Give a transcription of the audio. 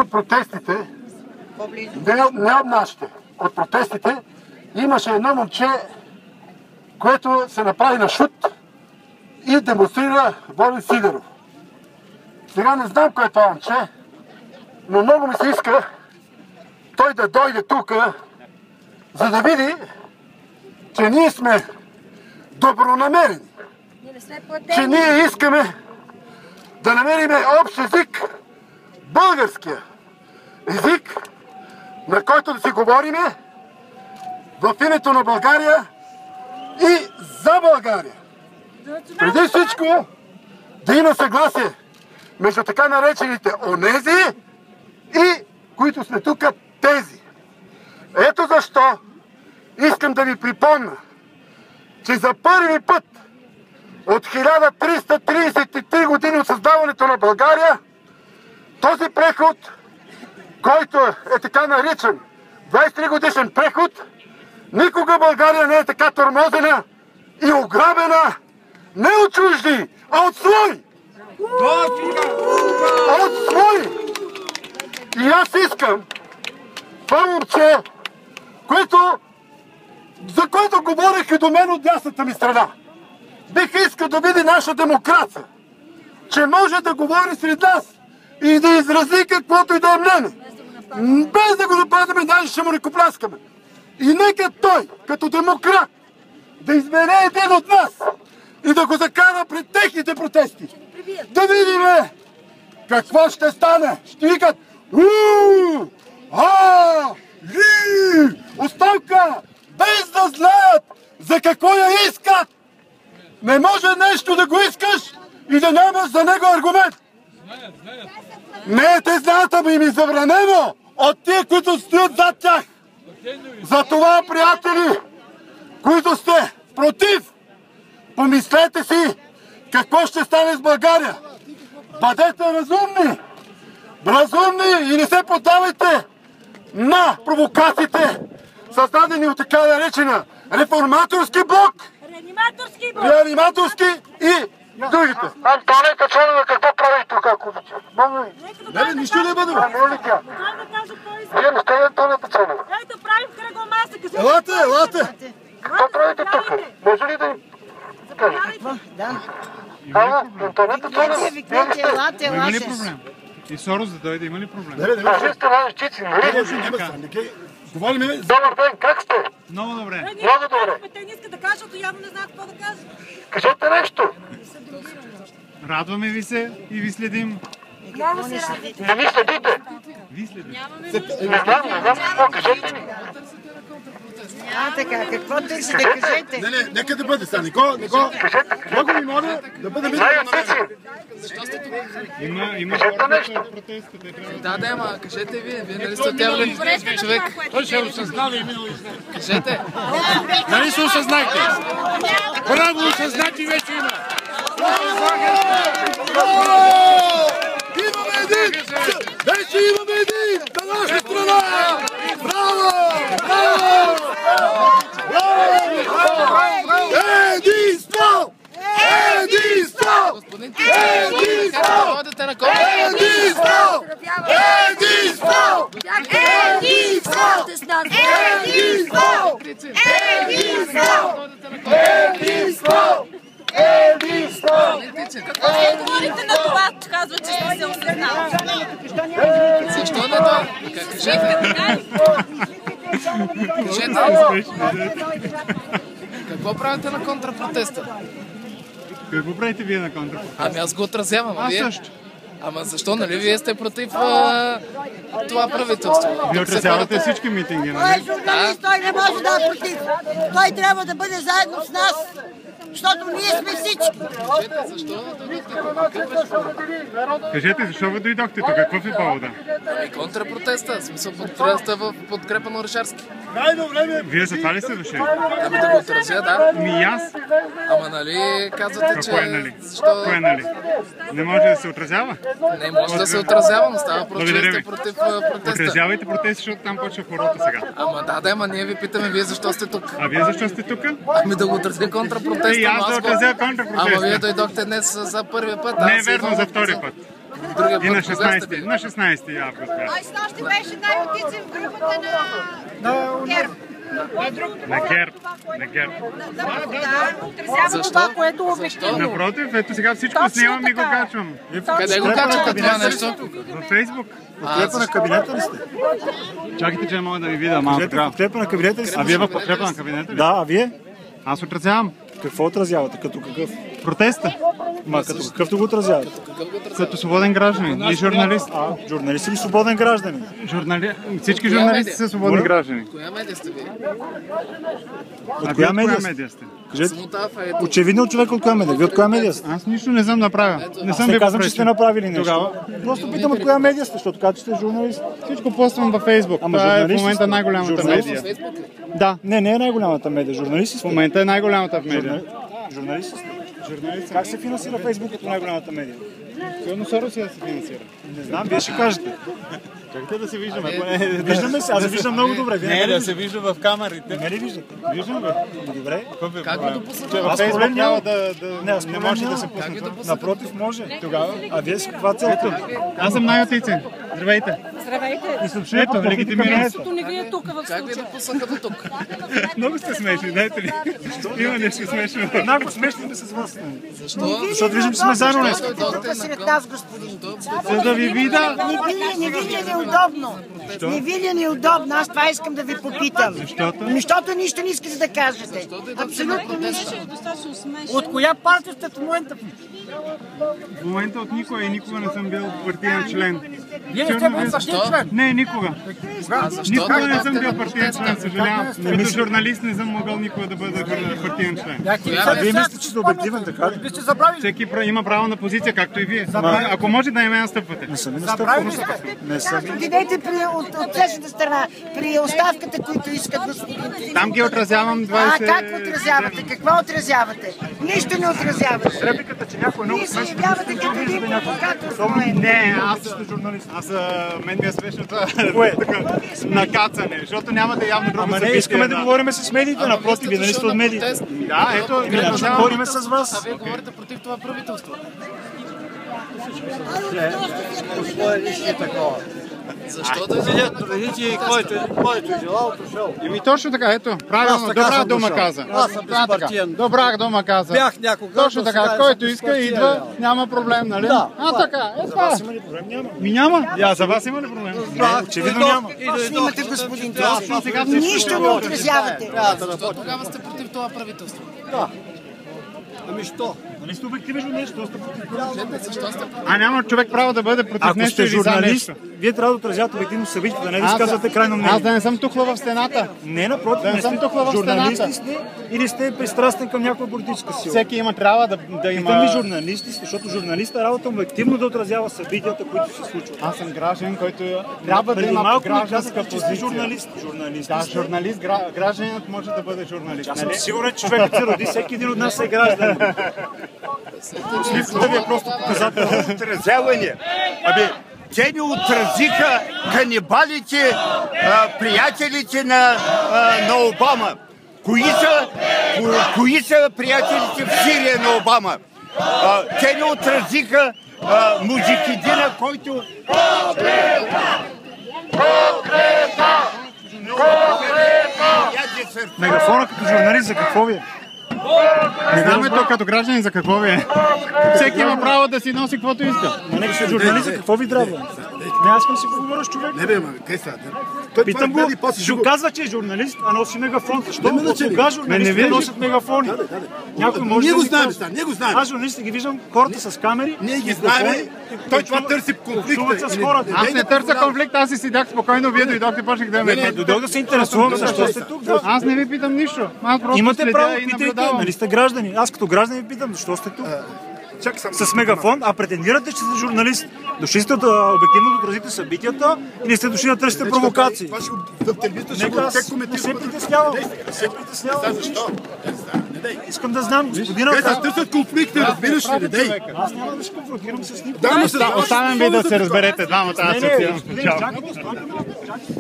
От протестите, не от нашите, от протестите имаше едно момче, което се направи на шут и демонстрира Волен Сидеров. Сега не знам кой е това момче, но много ми се иска той да дойде тук, за да види, че ние сме добронамерени, че ние искаме да намерим общ език, българския език, на който да си говориме в името на България и за България. Преди всичко да има съгласие между така наречените онези и които сме тук тези. Ето защо искам да ви припомня, че за първи път от 1333 години от създаването на България, този преход, който е така наричан 23 годишен преход, никога България не е така тормозена и ограбена не от чужди, а от свои! От свои! И аз искам това момче, за което говорих и до мен от дясната ми страна. Бих искал да види наша демокрация, че може да говори сред нас и да изрази каквото и да е мнение. Без да го нападаме, даже ще му ръкопляскаме. И нека той, като демократ, да избере един от нас и да го закара пред техните протести. Да видиме какво ще стане. Ще викат оставка, без да знаят за какво я искат. Не може нещо да го искаш и да нямаш за него аргумент. Не, те знаят, ама им е забранено от тия, които стоят зад тях. Затова, приятели, които сте против, помислете си какво ще стане с България. Бъдете разумни! Разумни и не се поддавайте на провокациите, създадени от така наречена реформаторски блок, реаниматорски и другите. Антоне Качанова, какво прави тук, ако обича? Не, нищо не бъде. Вие не сте Антоне Качанова. Дай да правим кръгла маса. Елате! Какво правите тук? Може ли да ни кажете? Да. Антоне Качанова. Елате. Има ли проблем? И Сорос да дойде, има ли проблем? Вие сте най-щици, нали? Говорим. Добър ден, как сте? Много добре. Много добре. Те не искат да кажат, защото явно не знаят какво да кажат. Кажете нещо. Радваме ви се и ви следим. Много се радите. Не ми следите. Ви следим. Не знам какво, кажете ми. Така, какво търсите, кажете? Не, нека да бъде сега. Много ми моля да бъде видно на мен. Има хора, които протестите. Да, ама кажете вие нали сте отявлен човек? Той ще осъзнава и минало изне. Кажете. Нали се осъзнахте? Браво, осъзнати вече има. Имаме един! Вече имаме един! На наша страна! Браво! Браво! Единство! Единство! Господин Тичев, Единство! ходите на колко? Единство! Единство! Единство! Единство! Единство! Единство! Какво ще отговорите на това, че казва, че сте се осъзнали? Защо не дойде? Кажете. Какво правите на контрапротеста? Какво правите вие на контрапротеста? Ами аз го отразявам, а Аз вие? също. Ама защо, нали вие сте против това правителство? Вие отразявате всички митинги, Той е нали? журналист, той не може да е против. Той трябва да бъде заедно с нас, защото ние сме всички. Кажете, защо Кажете, защо ви дойдохте тук? Какъв е повода? Ами контрапротеста, в смисъл протеста в подкрепа на Орешарски. Вие за това ли сте дошли? Ами да го отразя, да. Ми аз. Ама нали казвате, че... Какво е, нали? Защо... Какво е, нали? Не може да се отразява? Не може да се отразява, но става против, Благодаря ви. против протеста. Отразявайте протести, защото там почва хората сега. Ама ама ние ви питаме, вие защо сте тук? А вие защо сте тук? Ами да го отразя контрапротеста. И аз да отразя Ама вие контрапротеста. дойдохте днес за първия път. Не е верно, за втори път. Другия И на път кога сте 16, били? на 16 август. Ай, с нощи беше най-птици в групата на ГЕРБ. На ГЕРБ. На ГЕРБ. Защо? Това, което обясни. Напротив, ето сега всичко Точно снимам и го така. качвам. Къде го качвате това нещо? Във Фейсбук. Подкрепа на кабинета ли сте? Чакайте, че не мога да ви видя малко Кажете, така. подкрепа на кабинета ли сте? А вие в подкрепа на кабинета ли? Да, а вие? Аз отразявам Какво отразявате? Като какъв? протеста. Ма като какъвто го отразявате? Като свободен гражданин и журналист. Журналист или свободен гражданин? Всички журналисти са свободни граждани. Коя медия сте вие? От коя медия сте? Кажете. Самотаф е ето. Очевидно човек от коя медия? Вие от коя медия сте? Аз нищо не съм направил. Не съм Не ви казвам, че сте направили нещо. Тогава? Просто питам от коя медия сте, защото казвате, че сте журналист. Всичко поствам във Фейсбук. Ама Това е в журналист ли момента сте? най-голямата Журналист ли медия. Фейсбук ли? Да, Не, не е най-голямата медия. Журналист ли в сте? момента е най-голямата в медия. Журналист ли сте? Как се финансира Фейсбук като най-голямата медия? Сигурно Сорос я се финансира. Не знам, вие ще кажете. Чакайте да се виждаме. Виждаме се, аз ви виждам много добре. Вие Не, ли да се вижда в камерите. Не ли виждате? Виждам бе. Добре. Как го допуснахте? Във Аз Фейсбук проблем няма няма. не може да се Как пусне. ви допуснахте? Напротив, може. Тогава. А вие с каква цел? Аз съм най-отицен. Здравейте. Ето, легитимирам. Не ви е тук в Как ви допуснаха до тук? Много сте смешни, дайте ли? Има нещо смешно. Много смешни сме с вас. Защо? Защото виждам, че сме заедно днес. Тук сред нас, господин. За да ви видя. Не ви ли е неудобно? Не ви ли е неудобно? Аз това искам да ви попитам. Защото нищо не искате да кажете. Абсолютно нищо. От коя партия сте в момента? В момента от никога и никога не съм бил партиен член. Вие не сте бил партиен член. Не, никога. Защо? Никога не съм бил партиен член, съжалявам. Като журналист не съм могъл никога да бъда партиен член. А вие мислите, че сте обективен, така ли? Вие сте забравили. Всеки има право на позиция, както и вие. Ако може да не ме настъпвате. Не съм ви настъпвал. Не съм ви. Идете от следващата страна, при оставката, които искат господин. Там ги отразявам 20... Как отразявате? Какво отразявате? Нищо не отразявате. Репликата, че някой е много Вие се смешен. явявате като един провокатор в момента. Не, мен ми е смешно това накацане, защото нямате явно друго Ама не, събитие. искаме да говорим с медиите, напротив, вие нали сте от медиите. Да, ето, Иначе говорим с А вас. вие говорите против това правителство. Защо да Еми точно така, ето, правилно, добра дума каза. Аз съм безпартиен. Добра дума каза. Бях някога. Точно така, който иска, идва, няма проблем, нали? А, така, е това. Има ли проблем? Няма. Ми няма. Я, за вас има ли проблем? Очевидно няма. Точно имате, господин Точно Тосев. сега всичко Нищо не отразявате. Защо тогава сте против това правителство? Ами що? Нали сте обективен журналист, що сте против това? Защо сте против? А няма човек право да бъде против Ако нещо сте или за журналист, нещо. вие трябва да отразявате обективно събитието, да не да изказвате крайно Аз мнение. да не съм тухла в стената. Не, напротив, Да не не съм сте тухла в журналисти стената. сте или сте пристрастен към някоя политическа сила. Всеки има трябва да Питам ви има... журналисти, защото журналиста работа обективно да отразява събитията, които се случват. Аз съм гражданин, който трябва да Преди има малко ми гражданска казахте, че сте позиция. журналист. Журналист Да, сте. журналист, гражданинът може да бъде журналист. Аз съм Нали? сигурен, че човекът се роди, всеки един от нас е гражданин. Сливката ви е просто показател. Отразяване. Те ни отразиха канибалите, приятелите на Обама. Кои са приятелите в Сирия на Обама? Те ни отразиха муджахидина, който... Мегафона като журналист за какво ви е? Не знаме то като гражданин за какво ви е. Всеки има право да си носи каквото иска. Но нека сте журналист, за какво ви трябва? Не, аз искам си поговоря с човек. Не бе, ма, къде са? Питам го, ще го казва, че е журналист, а носи мегафон. Защо? От кога журналистите носят мегафони? Някой може Ние да го ми знаем, каже. ние го знаем. Аз журналистите ги виждам, хората с камери. Ние ги знаем. Той това търси конфликта. Общуват с хората. Аз не търся конфликт, аз си седях спокойно, вие дойдохте, почнах да ме питате. Дойдох да се интересувам, защо сте тук. Аз не ви питам нищо. Аз просто Имате право, следя и питайте, наблюдавам. нали сте граждани. Аз като граждани ви питам, защо сте тук? С мегафон, а претендирате, че сте журналист. Дошли сте да обективно да отразите събитията или сте дошли да търсите провокации? Това ще го в телевизията ще Нека го аз как не коментирам. се притеснявам. Не се притеснявам. Защо? Искам да знам, господина. Те са търсят конфликти, разбираш ли? Дей. Аз няма да се конфронтирам с никого. Да, но Оставям ви да се разберете двамата. Аз Не, се не, отивам. господин, Чао. чакайте, стойте малко, чакайте.